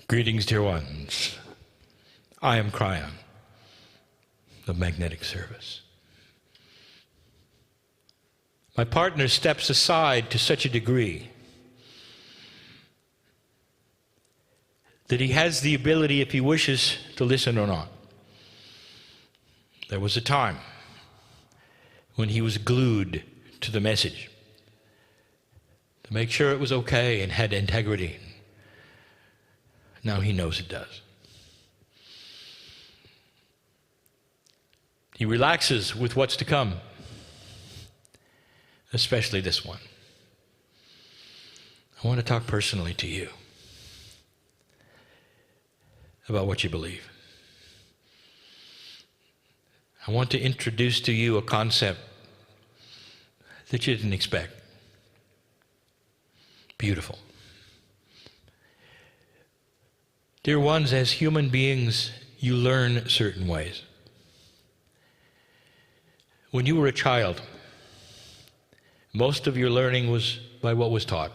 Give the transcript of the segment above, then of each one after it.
Greetings, dear ones. I am Kryon, the magnetic service. My partner steps aside to such a degree that he has the ability, if he wishes, to listen or not. There was a time when he was glued to the message to make sure it was okay and had integrity. Now he knows it does. He relaxes with what's to come, especially this one. I want to talk personally to you about what you believe. I want to introduce to you a concept that you didn't expect. Beautiful. Dear ones, as human beings, you learn certain ways. When you were a child, most of your learning was by what was taught.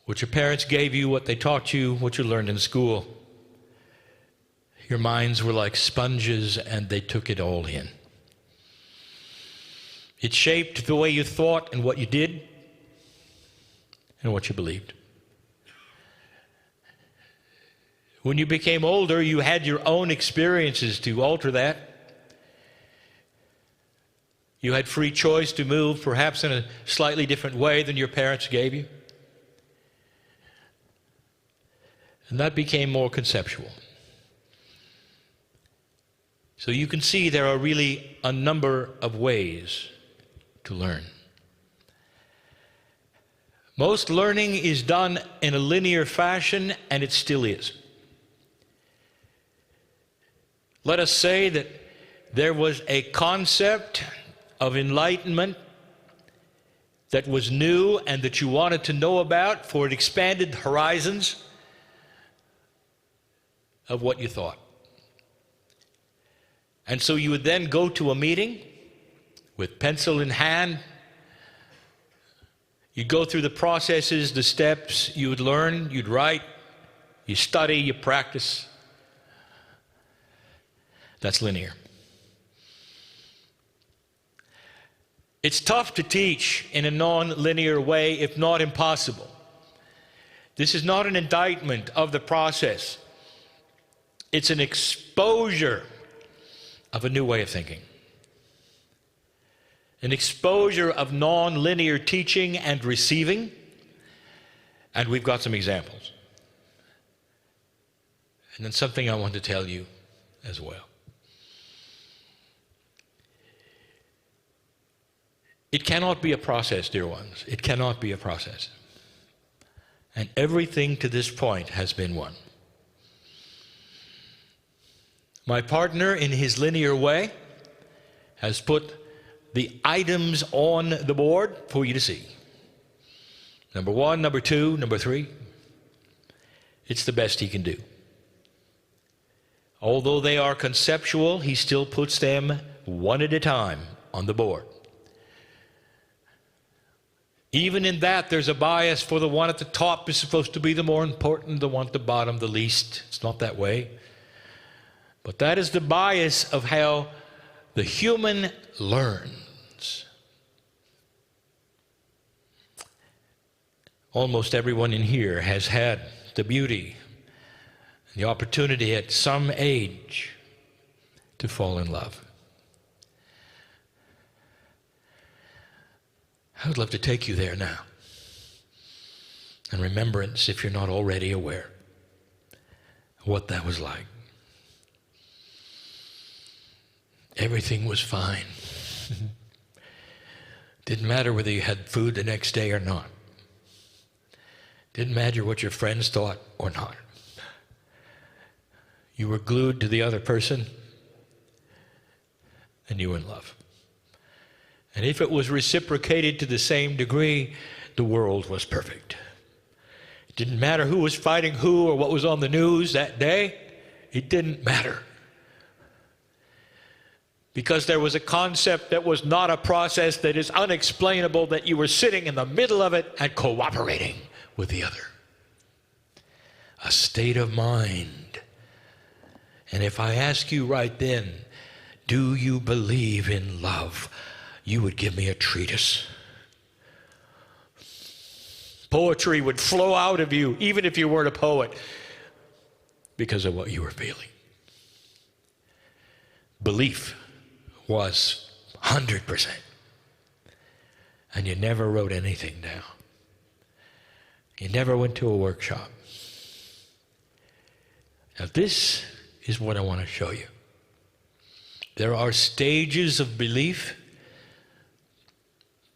What your parents gave you, what they taught you, what you learned in school. Your minds were like sponges and they took it all in. It shaped the way you thought and what you did and what you believed. When you became older, you had your own experiences to alter that. You had free choice to move, perhaps in a slightly different way than your parents gave you. And that became more conceptual. So you can see there are really a number of ways to learn. Most learning is done in a linear fashion, and it still is. Let us say that there was a concept of enlightenment that was new and that you wanted to know about, for it expanded horizons of what you thought. And so you would then go to a meeting with pencil in hand. You'd go through the processes, the steps, you would learn, you'd write, you study, you practice. That's linear. It's tough to teach in a non-linear way, if not impossible. This is not an indictment of the process. It's an exposure of a new way of thinking. An exposure of non-linear teaching and receiving. And we've got some examples. And then something I want to tell you as well. It cannot be a process, dear ones. It cannot be a process. And everything to this point has been one. My partner, in his linear way, has put the items on the board for you to see. Number 1, number 2, number 3. It's the best he can do. Although they are conceptual, he still puts them one at a time on the board. Even in that, there's a bias for the one at the top is supposed to be the more important, the one at the bottom, the least. It's not that way. But that is the bias of how the human learns. Almost everyone in here has had the beauty and the opportunity at some age to fall in love. I would love to take you there now. In remembrance, if you're not already aware, of what that was like. Everything was fine. Didn't matter whether you had food the next day or not. Didn't matter what your friends thought or not. You were glued to the other person, and you were in love. And if it was reciprocated to the same degree, the world was perfect. It didn't matter who was fighting who or what was on the news that day. It didn't matter. Because there was a concept that was not a process, that is unexplainable, that you were sitting in the middle of it and cooperating with the other. a state of mind. And if I ask you right then, do you believe in love? You would give me a treatise. Poetry would flow out of you, even if you weren't a poet, because of what you were feeling. Belief was 100%. And you never wrote anything down. You never went to a workshop. Now this is what I want to show you. There are stages of belief,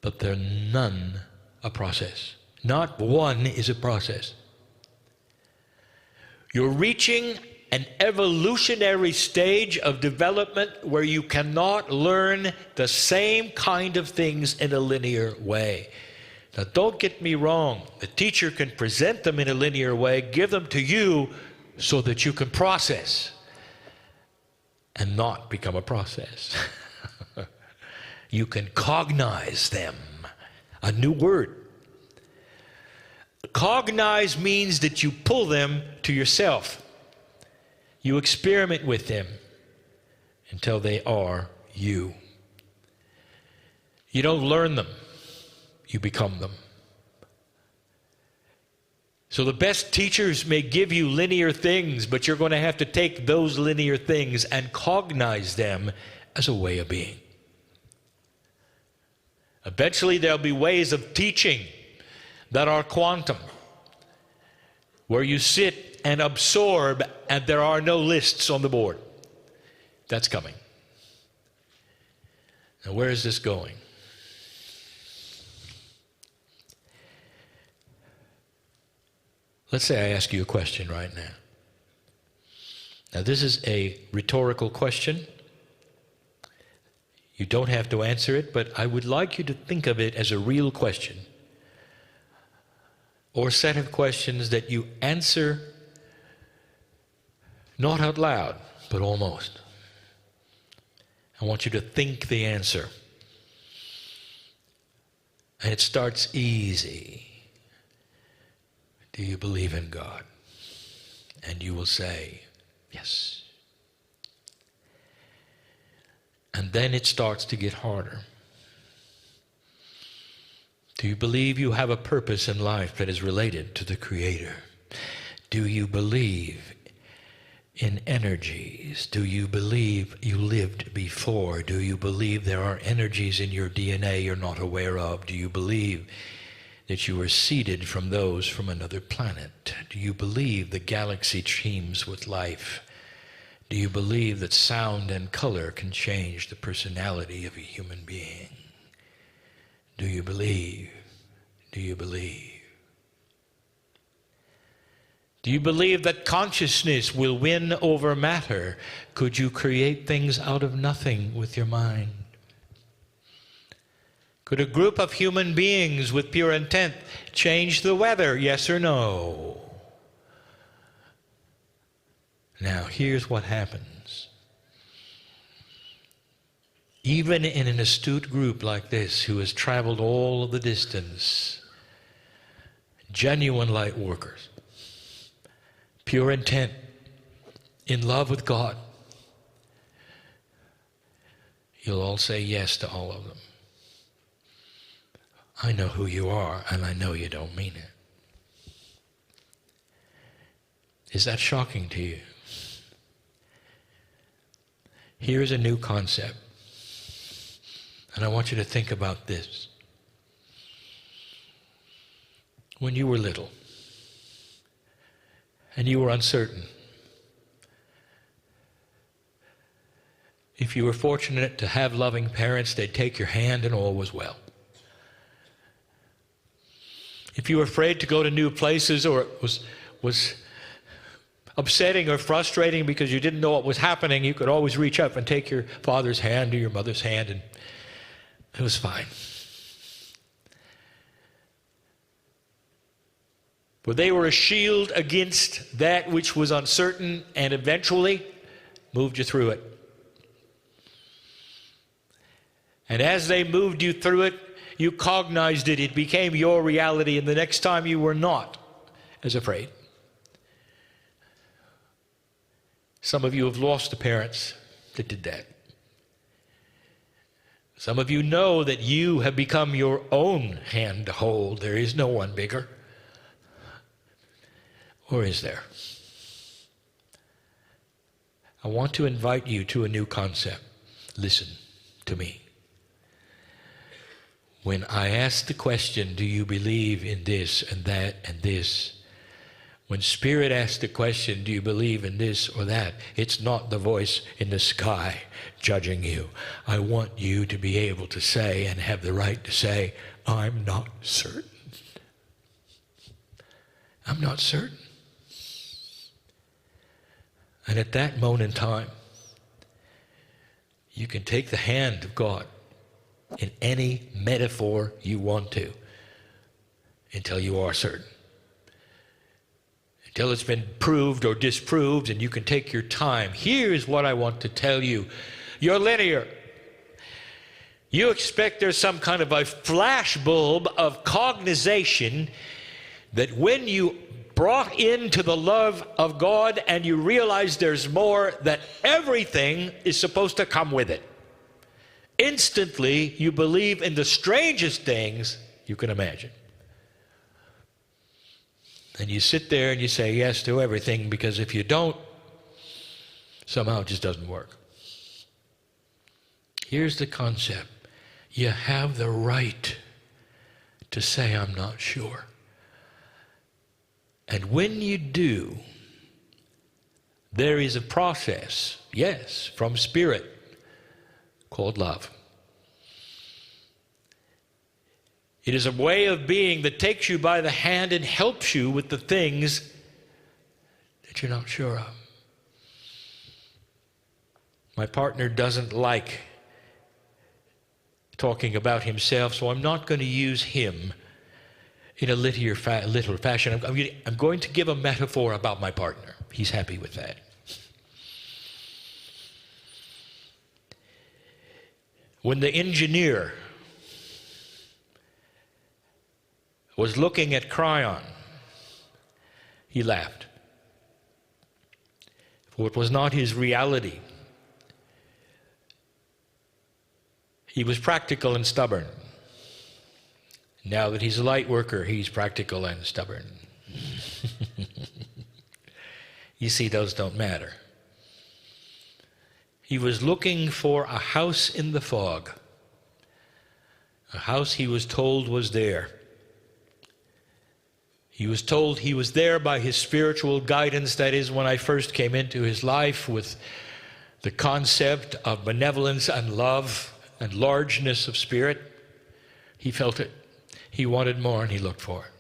but they're none a process. Not one is a process. You're reaching an evolutionary stage of development where you cannot learn the same kind of things in a linear way. Now, don't get me wrong. The teacher can present them in a linear way, give them to you so that you can process and not become a process. You can cognize them. A new word. Cognize means that you pull them to yourself. You experiment with them until they are you. You don't learn them. You become them. So the best teachers may give you linear things, but you're going to have to take those linear things and cognize them as a way of being. Eventually there'll be ways of teaching that are quantum, where you sit and absorb and there are no lists on the board. That's coming. Now where is this going? Let's say I ask you a question right now. Now this is a rhetorical question. You don't have to answer it, but I would like you to think of it as a real question, or a set of questions that you answer not out loud, but almost. I want you to think the answer. And it starts easy. Do you believe in God? And you will say, yes. And then it starts to get harder. Do you believe you have a purpose in life that is related to the Creator? Do you believe in energies? Do you believe you lived before? Do you believe there are energies in your DNA you're not aware of? Do you believe that you were seeded from those from another planet? Do you believe the galaxy teems with life? Do you believe that sound and color can change the personality of a human being? Do you believe? Do you believe? Do you believe that consciousness will win over matter? Could you create things out of nothing with your mind? Could a group of human beings with pure intent change the weather? Yes or no? Now, here's what happens. Even in an astute group like this, who has traveled all of the distance, genuine light workers, pure intent, in love with God, you'll all say yes to all of them. I know who you are, and I know you don't mean it. Is that shocking to you? Here's a new concept. And I want you to think about this. When you were little, and you were uncertain, if you were fortunate to have loving parents, they'd take your hand and all was well. If you were afraid to go to new places, or it was upsetting or frustrating because you didn't know what was happening, you could always reach up and take your father's hand or your mother's hand, and it was fine. For they were a shield against that which was uncertain, and eventually moved you through it. And as they moved you through it, you cognized it. It became your reality, and the next time you were not as afraid. Some of you have lost the parents that did that. Some of you know that you have become your own hand to hold. There is no one bigger. Or is there? I want to invite you to a new concept. Listen to me. When I ask the question, do you believe in this and that and this? When Spirit asks the question, do you believe in this or that? It's not the voice in the sky judging you. I want you to be able to say and have the right to say, I'm not certain. I'm not certain. And at that moment in time, you can take the hand of God in any metaphor you want to until you are certain. Until it's been proved or disproved, and you can take your time. Here's what I want to tell you. You're linear. You expect there's some kind of a flash bulb of cognization that when you brought into the love of God and you realize there's more, that everything is supposed to come with it. Instantly, you believe in the strangest things you can imagine. And you sit there and you say yes to everything, because if you don't, somehow it just doesn't work. Here's the concept. You have the right to say, I'm not sure. And when you do, there is a process, yes, from Spirit, called love. It is a way of being that takes you by the hand and helps you with the things that you're not sure of. My partner doesn't like talking about himself, so I'm not going to use him in a little fashion. I'm going to give a metaphor about my partner. He's happy with that. When the engineer was looking at Kryon, he laughed. For it was not his reality. He was practical and stubborn. Now that he's a light worker, he's practical and stubborn. You see, those don't matter. He was looking for a house in the fog. A house he was told was there. He was told he was there by his spiritual guidance. That is, when I first came into his life with the concept of benevolence and love and largeness of spirit, he felt it. He wanted more and he looked for it.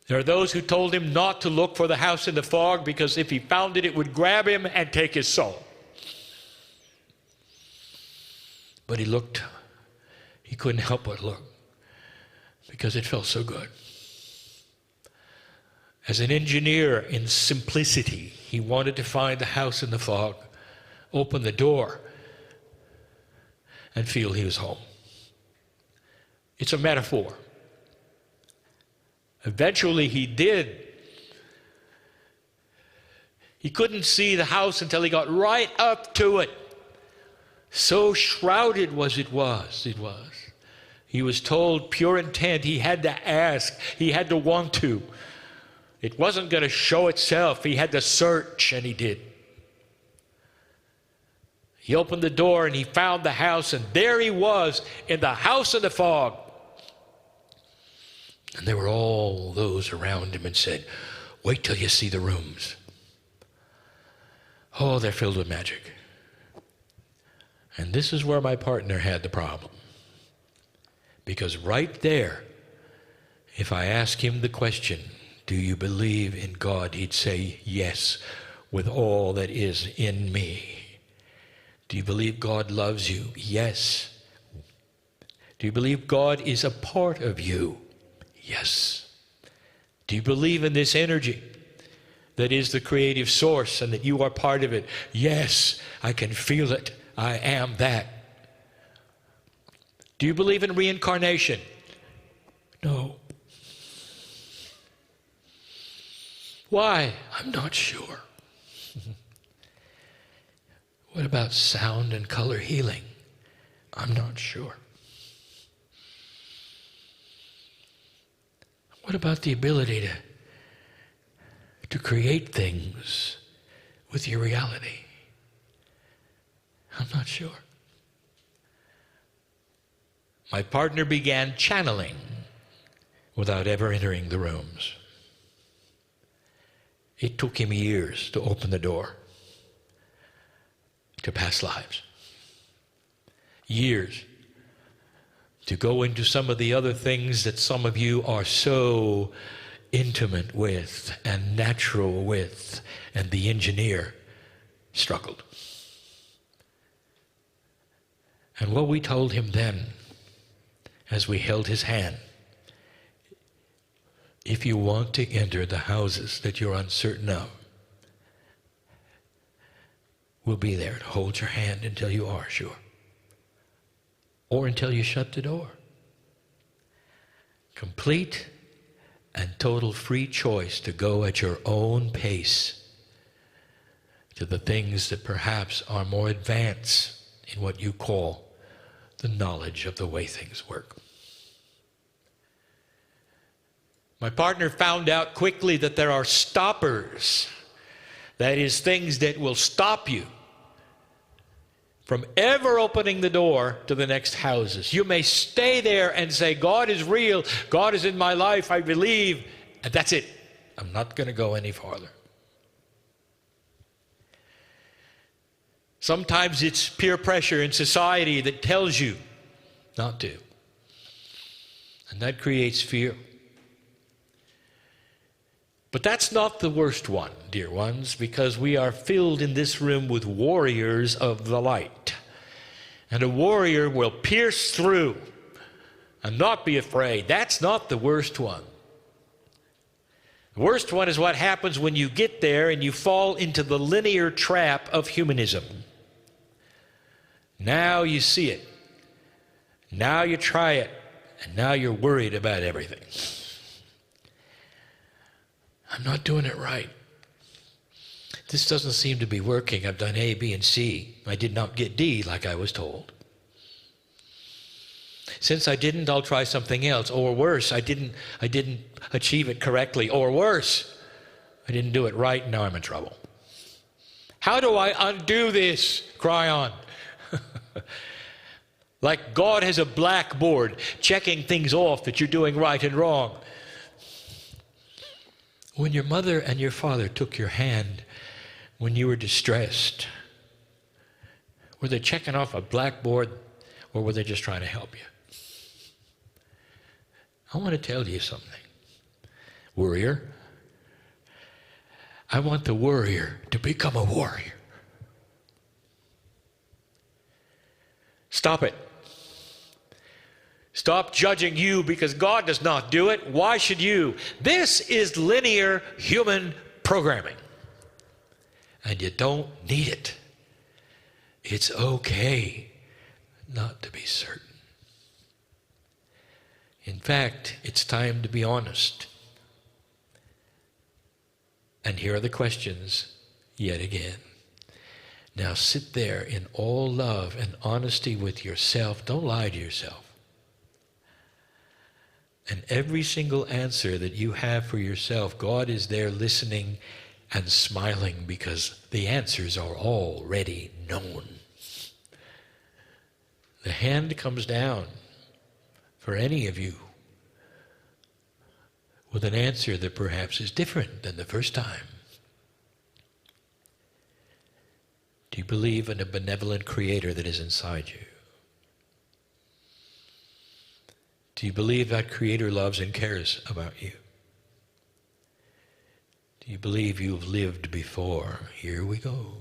There are those who told him not to look for the house in the fog because if he found it, it would grab him and take his soul. But he looked. He couldn't help but look because it felt so good. As an engineer in simplicity, he wanted to find the house in the fog, open the door, and feel he was home. It's a metaphor. Eventually he did. He couldn't see the house until he got right up to it. So shrouded it was. He was told pure intent. He had to ask. He had to want to. It wasn't going to show itself. He had to search, and he did. He opened the door and he found the house, and there he was in the house in the fog. And there were all those around him and said, wait till you see the rooms. Oh, they're filled with magic. And this is where my partner had the problem. Because right there, if I ask him the question, do you believe in God? He'd say, yes, with all that is in me. Do you believe God loves you? Yes. Do you believe God is a part of you? Yes. Do you believe in this energy that is the creative source and that you are part of it? Yes, I can feel it. I am that. Do you believe in reincarnation? No. Why? I'm not sure. What about sound and color healing? I'm not sure. What about the ability to create things with your reality? I'm not sure. My partner began channeling without ever entering the rooms. It took him years to open the door to past lives. Years to go into some of the other things that some of you are so intimate with and natural with, and the engineer struggled. And what we told him then, as we held his hand, if you want to enter the houses that you're uncertain of, we'll be there to hold your hand until you are sure, or until you shut the door. Complete and total free choice to go at your own pace to the things that perhaps are more advanced in what you call the knowledge of the way things work. My partner found out quickly that there are stoppers. That is, things that will stop you from ever opening the door to the next houses. You may stay there and say, God is real, God is in my life, I believe, and that's it. I'm not going to go any farther. Sometimes it's peer pressure in society that tells you not to. And that creates fear. But that's not the worst one, dear ones, because we are filled in this room with warriors of the light. And a warrior will pierce through and not be afraid. That's not the worst one. The worst one is what happens when you get there and you fall into the linear trap of humanism. Now you see it. Now you try it. And now you're worried about everything. I'm not doing it right. This doesn't seem to be working. I've done A, B, and C. I did not get D like I was told. Since I didn't, I'll try something else. Or worse, I didn't achieve it correctly. Or worse, I didn't do it right, and now I'm in trouble. How do I undo this, Kryon? Like God has a blackboard checking things off that you're doing right and wrong. When your mother and your father took your hand when you were distressed, were they checking off a blackboard, or were they just trying to help you? I want to tell you something. Worrier, I want the worrier to become a warrior. Stop it. Stop judging you because God does not do it. Why should you? This is linear human programming. And you don't need it. It's okay not to be certain. In fact, it's time to be honest. And here are the questions yet again. Now sit there in all love and honesty with yourself. Don't lie to yourself. And every single answer that you have for yourself, God is there listening and smiling because the answers are already known. The hand comes down for any of you with an answer that perhaps is different than the first time. Do you believe in a benevolent creator that is inside you? Do you believe that creator loves and cares about you? Do you believe you've lived before? Here we go.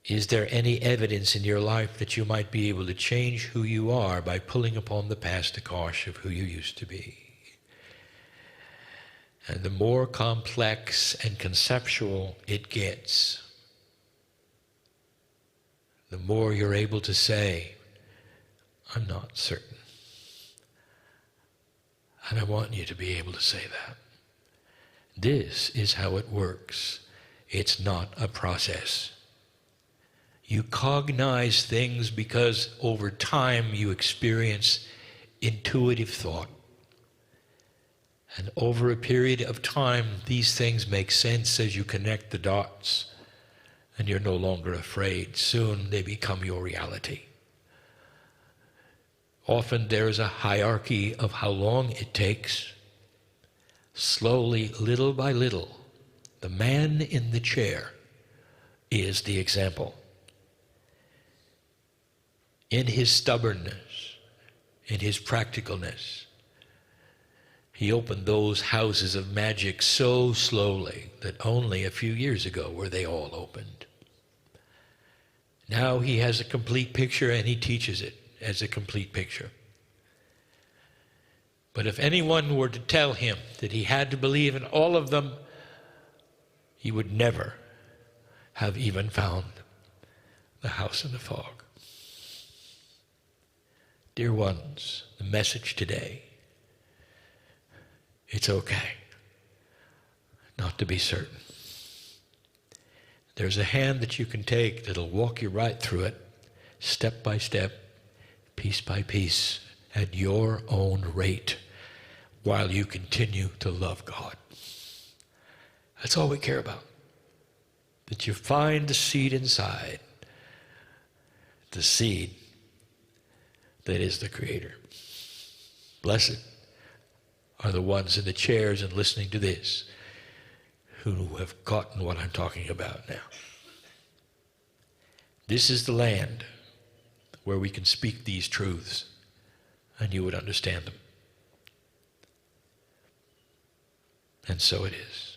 Is there any evidence in your life that you might be able to change who you are by pulling upon the past akash of who you used to be? And the more complex and conceptual it gets, the more you're able to say, I'm not certain. And I want you to be able to say that. This is how it works. It's not a process. You cognize things because over time you experience intuitive thought. And over a period of time, these things make sense as you connect the dots, and you're no longer afraid. Soon they become your reality. Often there is a hierarchy of how long it takes. Slowly, little by little, the man in the chair is the example. In his stubbornness, in his practicalness, he opened those houses of magic so slowly that only a few years ago were they all opened. Now he has a complete picture and he teaches it as a complete picture. But if anyone were to tell him that he had to believe in all of them, he would never have even found the house in the fog. Dear ones, the message today, it's okay not to be certain. There's a hand that you can take that'll walk you right through it, step by step, piece by piece, at your own rate, while you continue to love God. That's all we care about. That you find the seed inside, the seed that is the Creator. Blessed are the ones in the chairs and listening to this who have gotten what I'm talking about now. This is the land where we can speak these truths and you would understand them. And so it is.